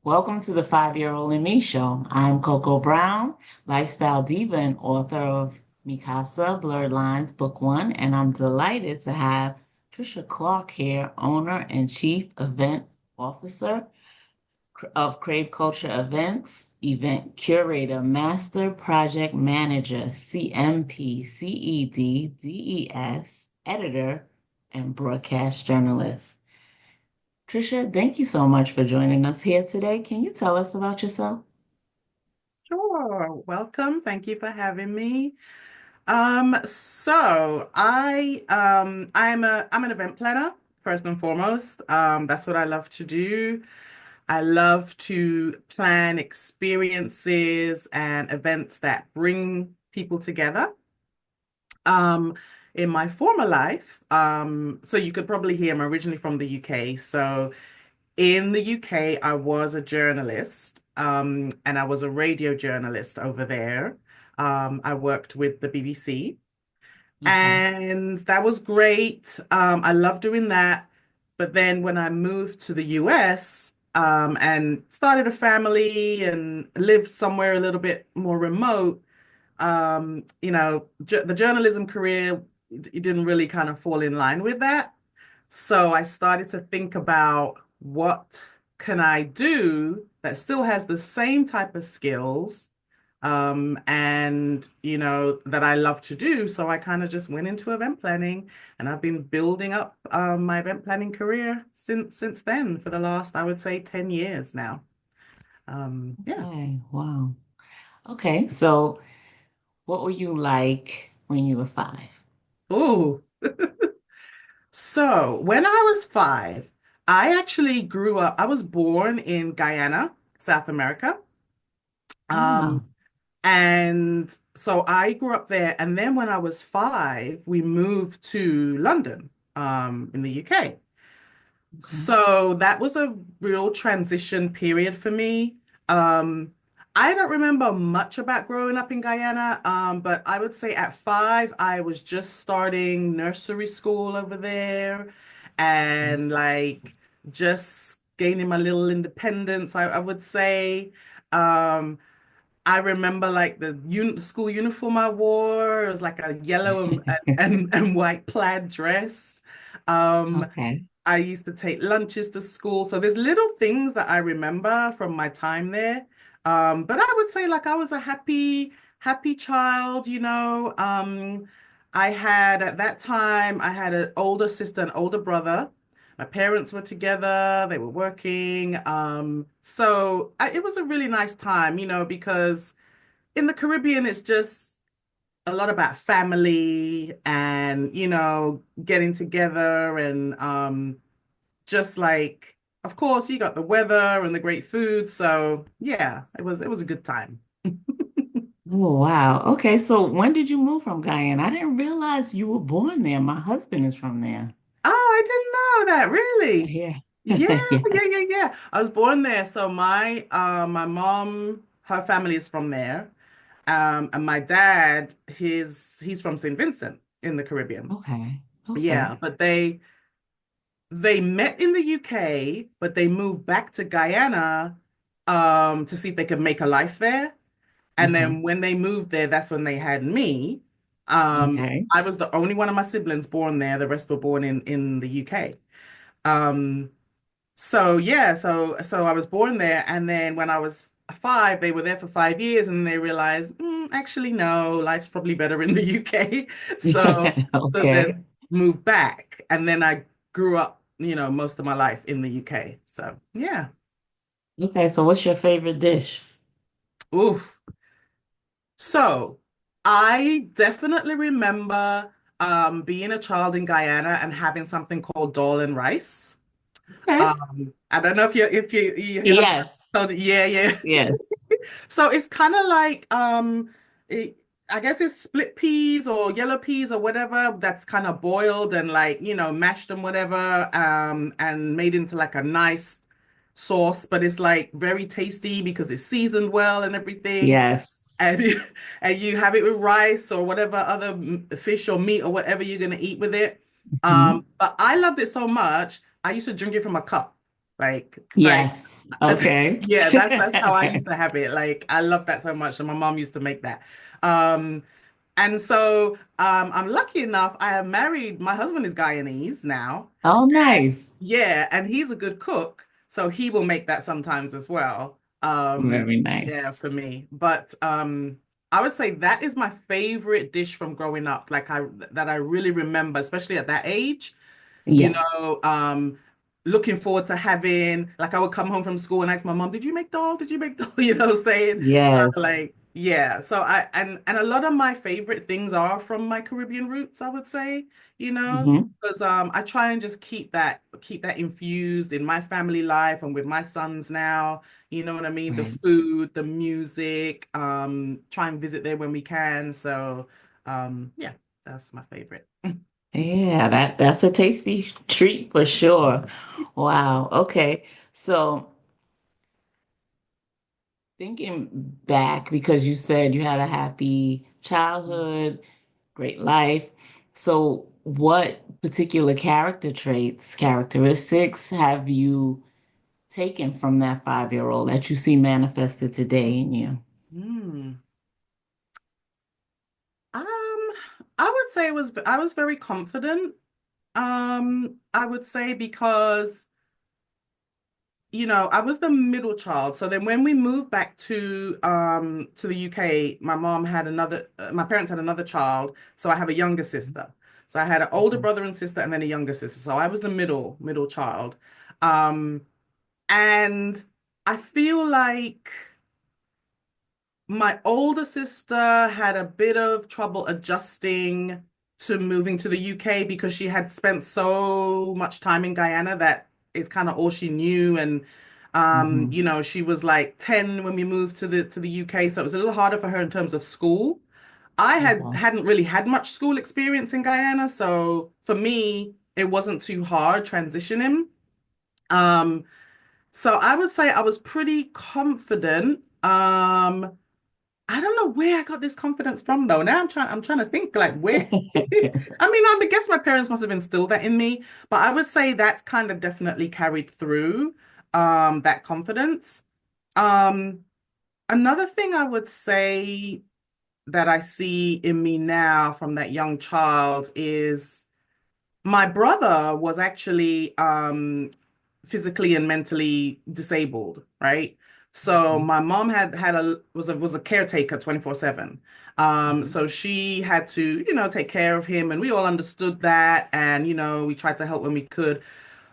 Welcome to the 5-Year-Old and Me Show. I'm Coco Brown, lifestyle diva and author of Mikasa, Blurred Lines, Book One, and I'm delighted to have Tricia Clarke here, owner and chief event officer of Crave Culture Events, event curator, master project manager, CMP, CED, DES, editor, and broadcast journalist. Tricia, thank you so much for joining us here today. Can you tell us about yourself? Sure. Welcome. Thank you for having me. I'm an event planner first and foremost. That's what I love to do. I love to plan experiences and events that bring people together. Um, in my former life, so you could probably hear I'm originally from the UK. So in the UK, I was a journalist, and I was a radio journalist over there. I worked with the BBC, Okay. and that was great. I love doing that. But then when I moved to the US, and started a family and lived somewhere a little bit more remote, the journalism career, it didn't really kind of fall in line with that. So I started to think about what can I do that still has the same type of skills, and that I love to do. So I kind of just went into event planning, and I've been building up my event planning career since then for the last, I would say, 10 years now. Yeah. Okay. Wow. Okay. So, what were you like when you were 5? Oh, so when I was 5, I actually grew up, I was born in Guyana, South America. Um, Wow. And so I grew up there. And then when I was 5, we moved to London, in the UK. Okay. So that was a real transition period for me. Um, I don't remember much about growing up in Guyana, but I would say at 5, I was just starting nursery school over there and like just gaining my little independence, I would say. Um, I remember like the school uniform I wore. It was like a yellow and white plaid dress. Um, Okay. I used to take lunches to school. So there's little things that I remember from my time there. But I would say like I was a happy child, you know. I had at that time, I had an older sister and older brother. My parents were together, they were working. It was a really nice time, because in the Caribbean, it's just a lot about family and, getting together and just like, of course, you got the weather and the great food. So yeah, it was a good time. Oh, wow. Okay. So, when did you move from Guyana? I didn't realize you were born there. My husband is from there. Oh, I didn't know that, really. Yeah. Yeah, Yeah. yeah. I was born there. So my mom, her family is from there. And my dad, he's from St. Vincent in the Caribbean. Okay. Yeah, Okay. but they met in the UK, but they moved back to Guyana to see if they could make a life there. And Okay. then when they moved there, that's when they had me. Okay. I was the only one of my siblings born there. The rest were born in the UK. Um, so yeah, so I was born there, and then when I was 5, they were there for 5 years, and they realized, actually, no, life's probably better in the UK. So Okay. then moved back, and then I grew up, most of my life in the UK. So yeah, Okay. So, what's your favorite dish? oof. So I definitely remember being a child in Guyana and having something called dal and rice. Okay. I don't know if your husband Yes. told you. Yeah, yeah. Yes. So it's kind of like I guess it's split peas or yellow peas or whatever that's kind of boiled and like, mashed and whatever, and made into like a nice sauce, but it's like very tasty because it's seasoned well and everything. Yes. And and you have it with rice or whatever other fish or meat or whatever you're gonna eat with it. Mhm. But I loved it so much, I used to drink it from a cup. Like Yes. Okay. yeah, that's how I used to have it. Like I love that so much, and my mom used to make that. Um, and so I'm lucky enough. I am married. My husband is Guyanese now. Oh, nice. Yeah, and he's a good cook, so he will make that sometimes as well. Very Yeah, nice. for me. But I would say that is my favorite dish from growing up. Like I that I really remember, especially at that age. you Yes. know, um, Looking forward to having, like, I would come home from school and ask my mom, "Did you make dal? Did you make dal?" Saying, Yes. like, yeah. So and a lot of my favorite things are from my Caribbean roots, I would say, Hmm. because I try and just keep that infused in my family life and with my sons now. You know what I mean? The Right. food, the music, try and visit there when we can. So, yeah, that's my favorite. Yeah, that's a tasty treat for sure. Wow. Okay. So thinking back, because you said you had a happy childhood, great life. So what particular characteristics have you taken from that 5-year-old that you see manifested today in you? Hmm. Um, I would say I was very confident. I would say because, I was the middle child. So then when we moved back to the UK, my parents had another child, so I have a younger sister. So I had an older Mhm. brother and sister and then a younger sister. So I was the middle child. Um, and I feel like my older sister had a bit of trouble adjusting to moving to the UK because she had spent so much time in Guyana that is kind of all she knew. And Mhm. she was like 10 when we moved to the UK, so it was a little harder for her in terms of school. I Okay. hadn't really had much school experience in Guyana, so for me, it wasn't too hard transitioning. Um, so I would say I was pretty confident. I don't know where I got this confidence from though. Now I'm trying to think like where. I mean, I guess my parents must have instilled that in me, but I would say that's kind of definitely carried through that confidence. Um Another thing I would say that I see in me now from that young child is my brother was actually physically and mentally disabled, right? So Mhm. my mom had a was a caretaker 24/7. Mhm. So she had to, take care of him, and we all understood that, and we tried to help when we could.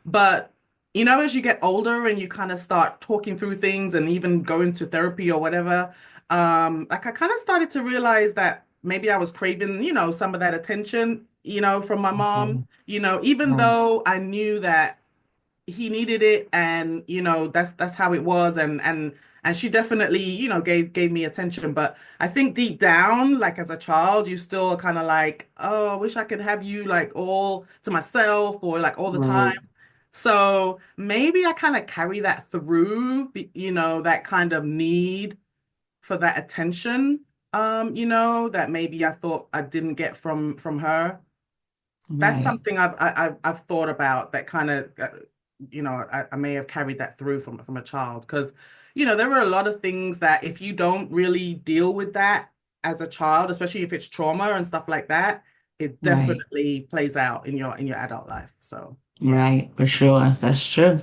But as you get older and you kind of start talking through things and even going to therapy or whatever, like I kind of started to realize that maybe I was craving, some of that attention, from my mom, Okay. even Right. though I knew that he needed it and that's how it was and she definitely gave me attention, but I think deep down, like as a child, you still kind of like, oh, I wish I could have you like all to myself or like all the time. Right. So maybe I kind of carry that through, that kind of need for that attention, that maybe I thought I didn't get from her. That's Right. something I've thought about, that kind of, I may have carried that through from a child because, there were a lot of things that if you don't really deal with that as a child, especially if it's trauma and stuff like that, it Right. definitely plays out in your adult life. So yeah. Right. For sure. That's true.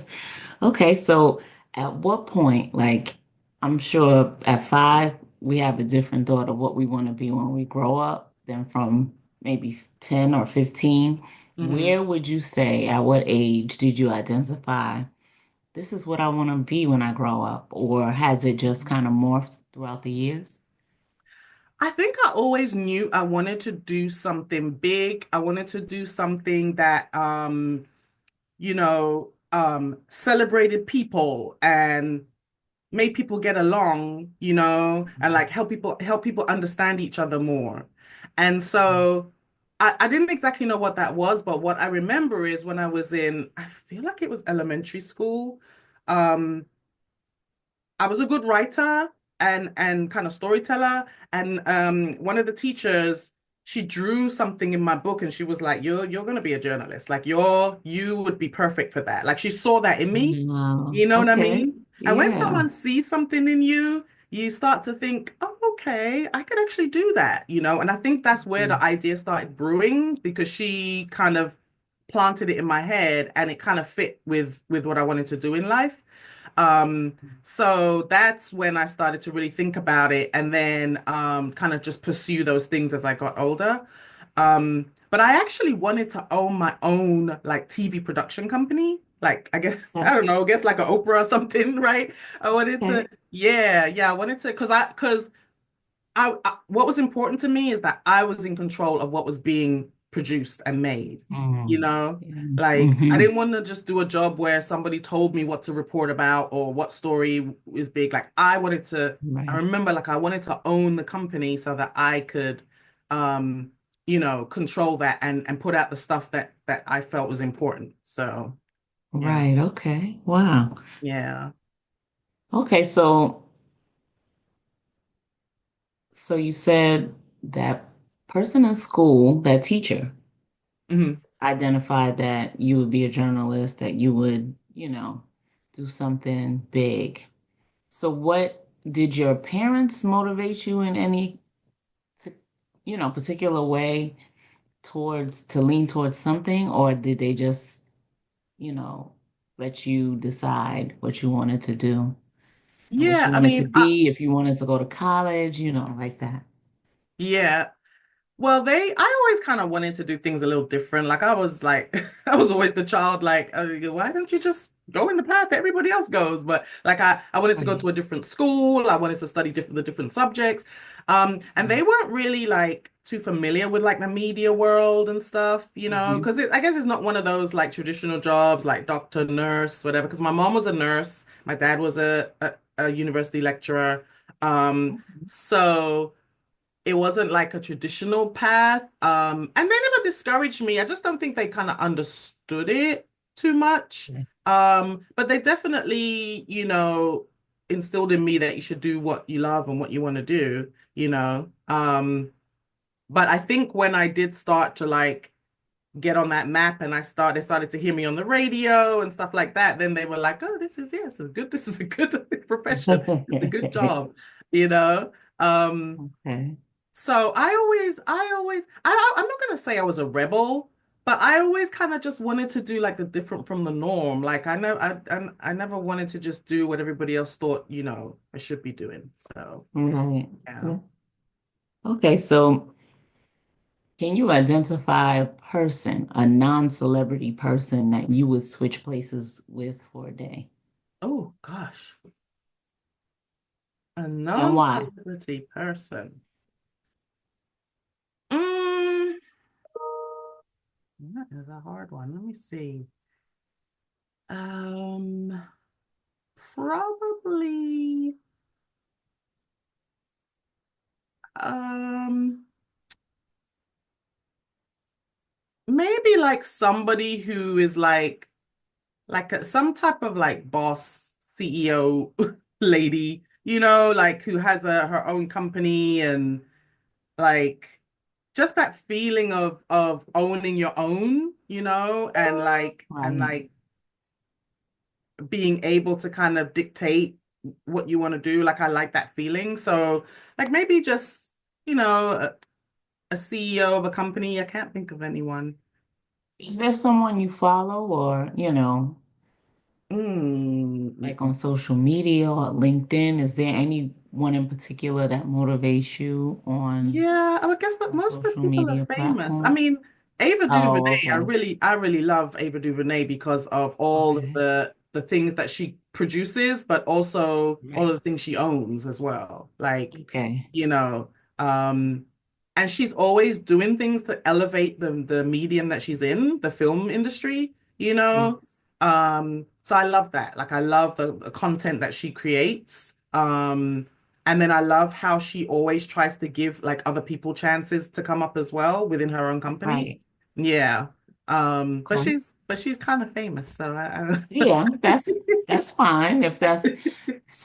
Okay, so at what point, like, I'm sure at 5, we have a different thought of what we want to be when we grow up than from maybe 10 or 15. Hmm. Where would you say, at what age did you identify this is what I want to be when I grow up? Or has it just kind of morphed throughout the years? I think I always knew I wanted to do something big. I wanted to do something that celebrated people and made people get along, and like help people understand each other more. And Mhm. so I didn't exactly know what that was, but what I remember is when I feel like it was elementary school. um, I was a good writer and kind of storyteller. And one of the teachers, she drew something in my book and she was like, you're gonna be a journalist. Like you would be perfect for that. Like she saw that in me. Wow. You know what I Okay. mean? And when Yeah. someone sees something in you, you start to think, oh, okay, I could actually do that, you know? And I think that's where the Mhm. idea started brewing because she kind of planted it in my head and it kind of fit with what I wanted to do in life. So that's when I started to really think about it and then kind of just pursue those things as I got older. But I actually wanted to own my own like TV production company. Like I guess I Okay. don't know, I guess like an Oprah or something, right? I wanted to, Okay. yeah, I wanted to because what was important to me is that I was in control of what was being produced and made. You Mm. know, Yeah. like I Hmm. didn't want to just do a job where somebody told me what to report about or what story is big. Like I Right. remember like I wanted to own the company so that I could um, control that and put out the stuff that I felt was important. So, yeah. Right. Okay. Wow. Yeah. Okay. So you said that person in school, that teacher, Mhm. identified that you would be a journalist, that you would, do something big. So what did your parents motivate you in any, t- particular way towards to lean towards something, or did they just, you know, let you decide what you wanted to do and what Yeah, you I wanted to mean, be, if you wanted to go to college, like that? yeah. Well, I always kind of wanted to do things a little different. Like I was like, I was always the child, like, why don't you just go in the path everybody else goes? But like, I wanted to go to Right. a different school. I wanted to study the different subjects. And Right. they weren't really like too familiar with like the media world and stuff, Hmm. because I guess it's not one of those like traditional jobs like doctor, nurse, whatever. Because my mom was a nurse, my dad was a university lecturer. So it wasn't like a traditional path. And they never discouraged me. I just don't think they kind of understood it too much. Okay. But they definitely, instilled in me that you should do what you love and what you want to do, you know. But I think when I did start to like get on that map and they started to hear me on the radio and stuff like that, then they were like, oh, this is a good profession. It's a good job, you know. Um, Okay. so I'm not gonna say I was a rebel, but I always kind of just wanted to do like the different from the norm. Like I never wanted to just do what everybody else thought, I should be doing. So Right. yeah. Yeah. Okay, so can you identify a person, a non-celebrity person that you would switch places with for a day? Oh gosh, a And why? non-celebrity person. Mm, that is a hard one. Let me see. Um, Probably. Um. Maybe like somebody who is like some type of like boss CEO lady, like who has her own company and like just that feeling of owning your own, and Right. like being able to kind of dictate what you want to do. Like I like that feeling. So like maybe just, a CEO of a company. I can't think of anyone. Is there someone you follow or, Mm, mm, like on mm. social media or LinkedIn? Is there anyone in particular that motivates you Yeah, I would guess, but on most of the social people are media famous. I platform? mean, Ava Oh, DuVernay, okay. I really love Ava DuVernay because of all of Okay. the things that she produces, but also all Right. of the things she owns as well. Like, Okay. you know, um, and she's always doing things to elevate the medium that she's in, the film industry, you know. Yes. So I love that. Like, I love the content that she creates. And then I love how she always tries to give like other people chances to come up as well within her own company. Right. Yeah. But Okay. she's kind of famous, so I Yeah, that's fine if that's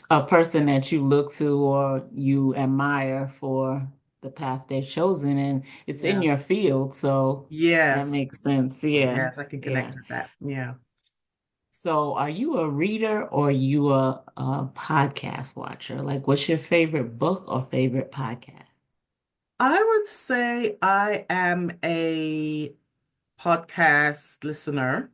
a person that you look to or you admire for, the path they've chosen, and it's in Yeah. your field, so that Yes. makes sense. Yeah, Yes, I can yeah. connect with that. Yeah. So, are you a reader or you a podcast watcher? Like, what's your favorite book or favorite podcast? I would say I am a podcast listener.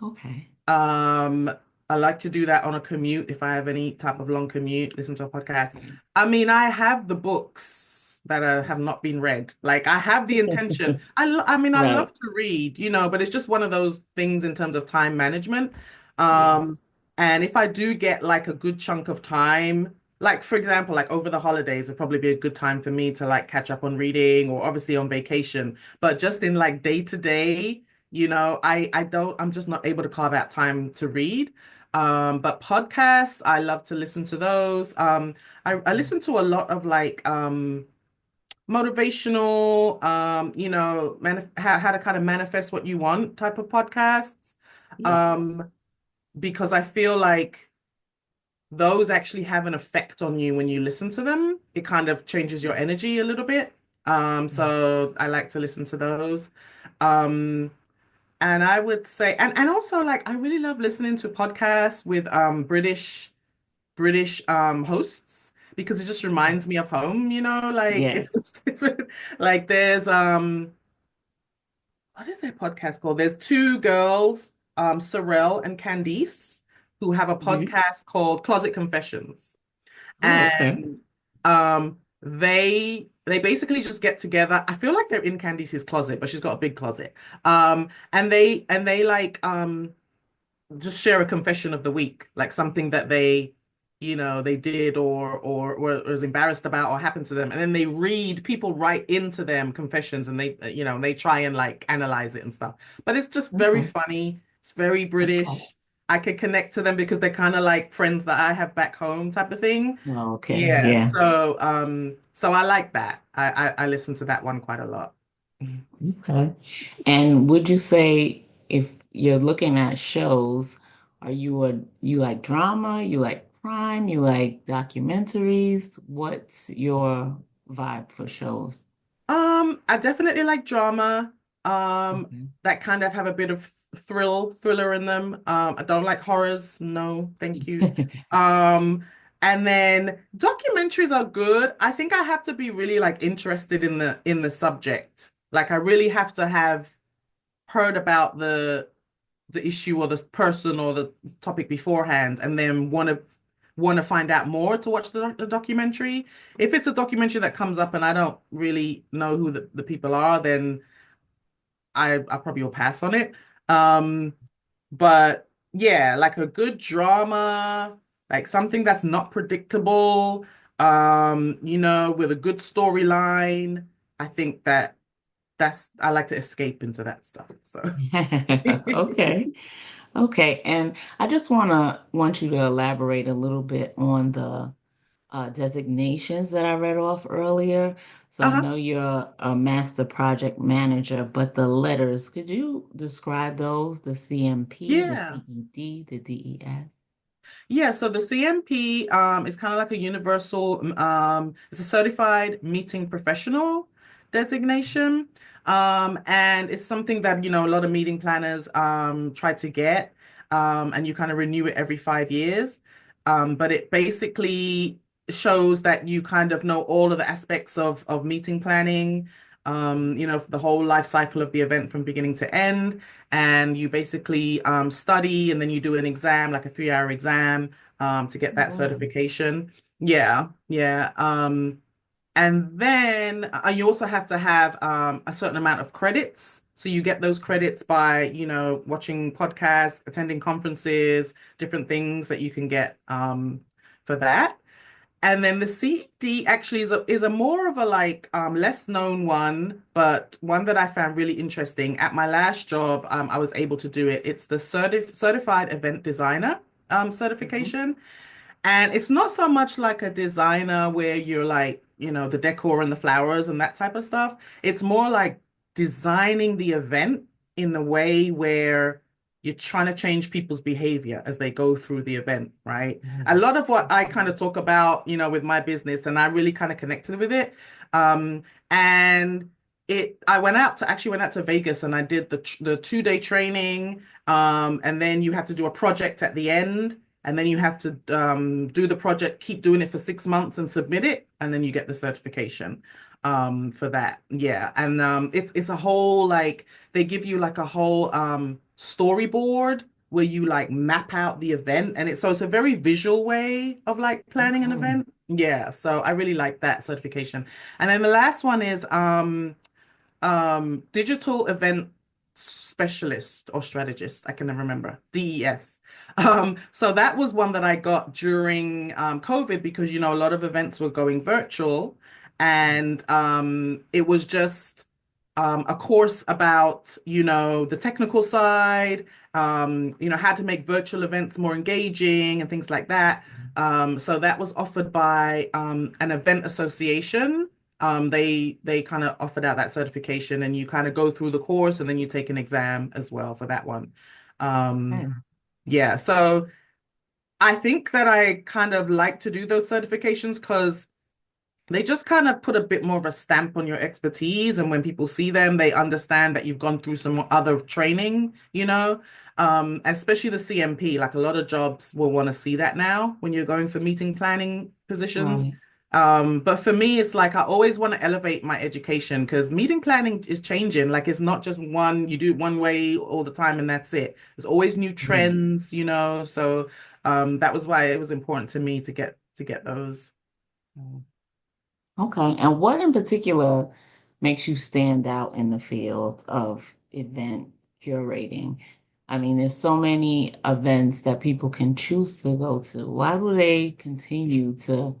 Okay. Um, I like to do that on a commute if I have any type of long commute, listen to a podcast. Okay. I mean, I have the books that have not been read. Like I have the intention. I mean, I Right. love to read, but it's just one of those things in terms of time management. Um, Yes. and if I do get like a good chunk of time, like for example, like over the holidays would probably be a good time for me to like catch up on reading or obviously on vacation. But just in like day to day, I'm just not able to carve out time to read. But podcasts, I love to listen to those. I Okay. listen to a lot of like motivational, how to kind of manifest what you want type of podcasts. Yes. Um, because I feel like those actually have an effect on you when you listen to them. It kind of changes your energy a little bit. So I like to listen to those. Um, and I would say, and also like I really love listening to podcasts with British hosts because it just Okay. reminds me of home, like Yes. it's like there's what is their podcast called? There's two girls, Sorel and Candice, who have a Mhm. podcast called Closet Confessions. Oh, okay. And they basically just get together. I feel like they're in Candice's closet, but she's got a big closet. And they like just share a confession of the week, like something that they did or was embarrassed about or happened to them. And then people write into them confessions and they try and like analyze it and stuff. But it's just very Okay. funny. It's very Okay. British. I could connect to them because they're kind of like friends that I have back home type of thing. Okay. Yeah. Yeah. So I like that. I listen to that one quite a lot. Okay. And would you say if you're looking at shows, you like drama, you like crime, you like documentaries? What's your vibe for shows? I definitely like drama, Okay. that kind of have a bit of thriller in them. I don't like horrors. No, thank you. Um, and then documentaries are good. I think I have to be really like interested in the subject. Like I really have to have heard about the issue or the person or the topic beforehand and then want to find out more to watch the documentary. If it's a documentary that comes up and I don't really know who the people are, then I probably will pass on it. Um, but yeah, like a good drama, like something that's not predictable, with a good storyline. I think I like to escape into that stuff. So Okay. Okay. And I just want you to elaborate a little bit on the designations that I read off earlier. So I uh-huh. know you're a master project manager, but the letters, could you describe those? The CMP, the Yeah. CED, the DES? Yeah, so the CMP is kind of like a universal, it's a certified meeting professional designation. And it's something that, a lot of meeting planners try to get. And you kind of renew it every 5 years. But it basically shows that you kind of know all of the aspects of meeting planning, the whole life cycle of the event from beginning to end, and you basically study and then you do an exam, like a 3-hour exam, to get that Wow. certification. Yeah, yeah. And then you also have to have a certain amount of credits. So you get those credits by, watching podcasts, attending conferences, different things that you can get for that. And then the CD actually is a more of a like less known one, but one that I found really interesting. At my last job, I was able to do it. It's the certified event designer Mhm. certification. And it's not so much like a designer where you're like, the decor and the flowers and that type of stuff. It's more like designing the event in a way where you're trying to change people's behavior as they go through the event, right? A Right. lot of what I kind of talk about, with my business, and I really kind of connected with it. Um, and I actually went out to Vegas and I did the 2 day training. And then you have to do a project at the end, and then you have to do the project, keep doing it for 6 months and submit it, and then you get the certification for that. Yeah. And it's a whole like they give you like a whole storyboard where you like map out the event, and it's a very visual way of like planning an Okay. event. Yeah, so I really like that certification. And then the last one is digital event specialist or strategist. I can never remember. DES. So that was one that I got during COVID because a lot of events were going virtual, and Yes. it was just a course about the technical side, how to make virtual events more engaging and things like that. So that was offered by an event association. They kind of offered out that certification, and you kind of go through the course and then you take an exam as well for that one. Um, Okay. yeah, so I think that I kind of like to do those certifications because they just kind of put a bit more of a stamp on your expertise. And when people see them, they understand that you've gone through some other training. Especially the CMP. Like a lot of jobs will want to see that now when you're going for meeting planning positions. Right. But for me, it's like I always want to elevate my education because meeting planning is changing. Like it's not just you do it one way all the time and that's it. There's always new Right. trends. So that was why it was important to me to get those. Okay. And what in particular makes you stand out in the field of event curating? I mean, there's so many events that people can choose to go to. Why do they continue to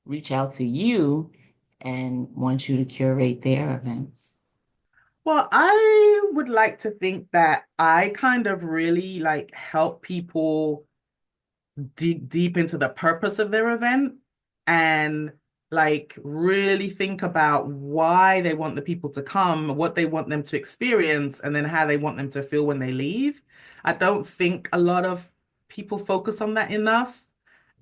reach out to you and want you to curate their events? Well, I would like to think that I kind of really like help people dig deep into the purpose of their event and like really think about why they want the people to come, what they want them to experience, and then how they want them to feel when they leave. I don't think a lot of people focus on that enough.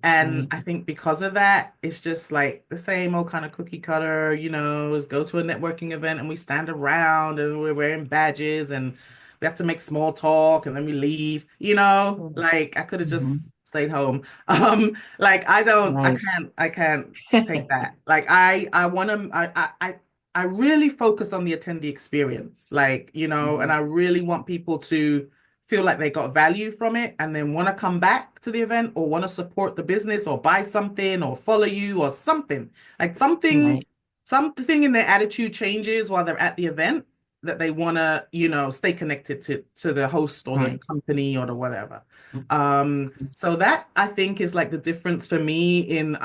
And Right. I think because of that, it's just like the same old kind of cookie cutter, is go to a networking event and we stand around and we're wearing badges and we have to make small talk and then we leave. Like I could have Mhm. just stayed home. Like I don't, Right. I can't take that. Like I want to, I really focus on the attendee experience, and Mhm. I really want people to feel like they got value from it and then want to come back to the event or want to support the business or buy something or follow you or something. Like Right. something in their attitude changes while they're at the event that they want to, stay connected to the host or the Right. company or the whatever. So that I think is like the difference for me in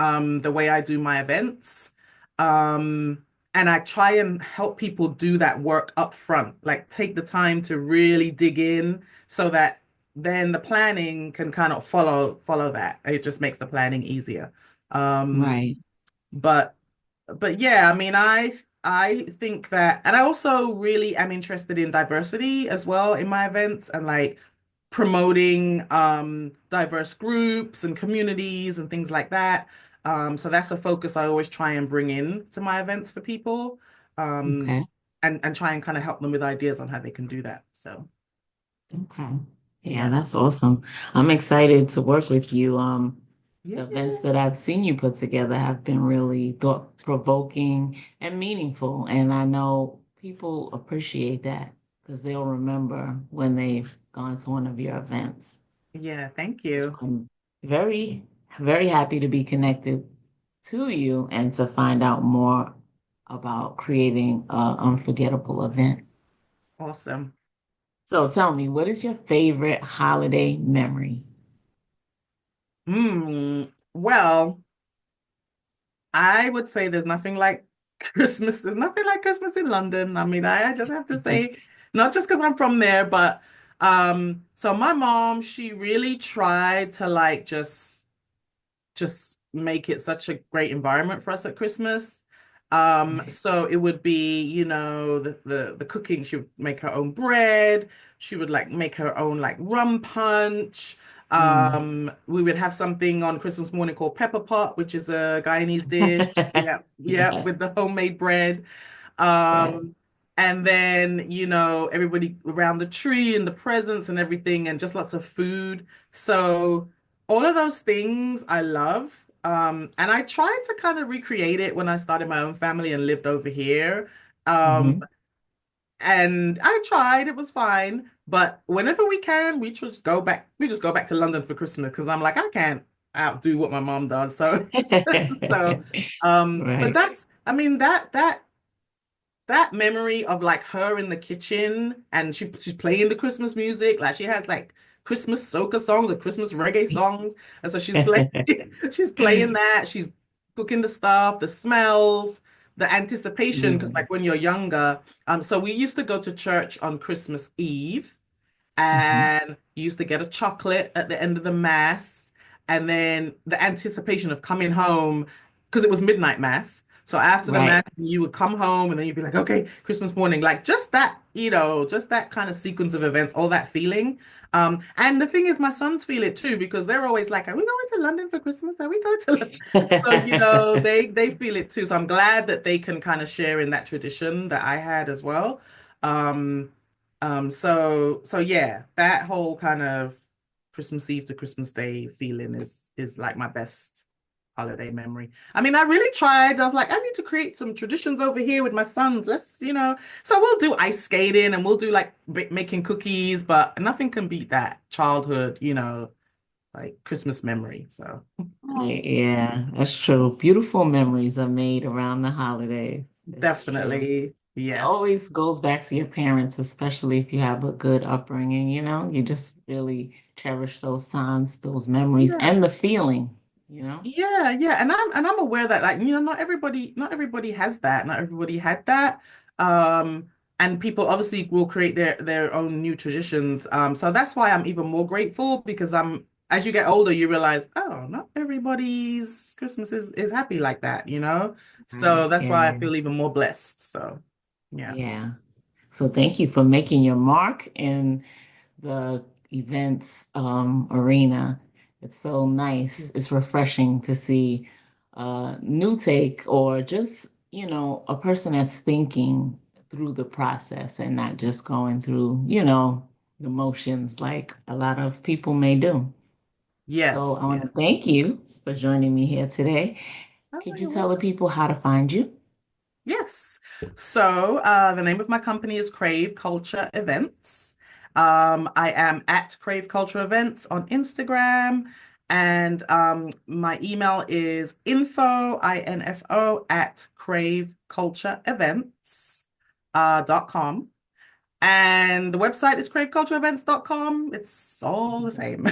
the way I do my events. Um, and I try and help people do that work up front, like take the time to really dig in so that then the planning can kind of follow that. It just makes the planning easier. Um, Right. but but yeah, I mean, I think that, and I also really am interested in diversity as well in my events and like promoting diverse groups and communities and things like that. So that's a focus I always try and bring in to my events for people. Um, Okay. and try and kind of help them with ideas on how they can do that. So Okay. Yeah, yeah. that's awesome. I'm excited to work with you. Yeah. The events that I've seen you put together have been really thought-provoking and meaningful. And I know people appreciate that because they'll remember when they've gone to one of your events. Yeah, thank you. I'm very, very happy to be connected to you and to find out more about creating an unforgettable event. Awesome. So tell me, what is your favorite holiday memory? Well, I would say there's nothing like Christmas. There's nothing like Christmas in London. I mean, I just have to say, not just because I'm from there, but so my mom, she really tried to like just make it such a great environment for us at Christmas. Right. So it would be, the cooking. She would make her own bread. She would like make her own like rum punch. Mm. We would have something on Christmas morning called pepperpot, which is a Guyanese dish. Yeah, yeah, with the Yes, homemade bread. yes. Um, and then, everybody around the tree and the presents and everything, and just lots of food. So all of those things I love. And I tried to kind of recreate it when I started my own family and lived over here. Um, Hmm. and I tried, it was fine. But whenever we can, we just go back to London for Christmas because I'm like, I can't outdo what my mom does. So so but Right. that's I mean that memory of like her in the kitchen and she's playing the Christmas music, like she has like Christmas soca songs or Christmas reggae songs, and so she's playing she's playing that, she's cooking the stuff, the smells, the anticipation, because Yeah. like when you're younger, so we used to go to church on Christmas Eve, Hmm. and you used to get a chocolate at the end of the mass, and then the anticipation of coming home because it was midnight mass. So after the mass, Right. you would come home and then you'd be like, okay, Christmas morning, like just that, just that kind of sequence of events, all that feeling. And the thing is, my sons feel it too because they're always like, "Are we going to London for Christmas? Are we going to?" So they feel it too. So I'm glad that they can kind of share in that tradition that I had as well. Um, so yeah, that whole kind of Christmas Eve to Christmas Day feeling is like my best holiday memory. I mean, I really tried. I was like, I need to create some traditions over here with my sons. So we'll do ice skating and we'll do like making cookies, but nothing can beat that childhood, like Christmas memory. So Right. Yeah, that's true. Beautiful memories are made around the holidays. It's true. definitely, It yes. always goes back to your parents, especially if you have a good upbringing, you just really cherish those times, those memories, Yeah. and the feeling. Yeah, yeah, and I'm aware that like not everybody has that, not everybody had that. Um and people obviously will create their own new traditions. So that's why I'm even more grateful because as you get older you realize, oh, not everybody's Christmas is happy like that. So Right. that's why I Yeah. feel even more blessed. So yeah. Yeah. So thank you for making your mark in the events arena. It's so nice. It's refreshing to see a new take or just a person that's thinking through the process and not just going through the motions like a lot of people may do. So I Yes, want yes. to thank you for joining me here today. Oh, Could you you're tell the welcome. people how to find you? Yes. So the name of my company is Crave Culture Events. I am at Crave Culture Events on Instagram, and my email is info at cravecultureevents .com. And the website is cravecultureevents.com. It's all the same.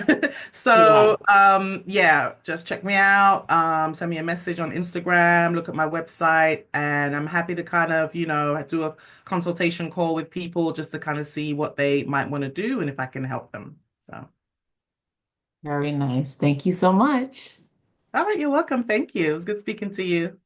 So, Yes. yeah, just check me out. Send me a message on Instagram, look at my website, and I'm happy to kind of, do a consultation call with people just to kind of see what they might want to do and if I can help them. So, Very nice. Thank you so much. all right, you're welcome. Thank you. It was good speaking to you.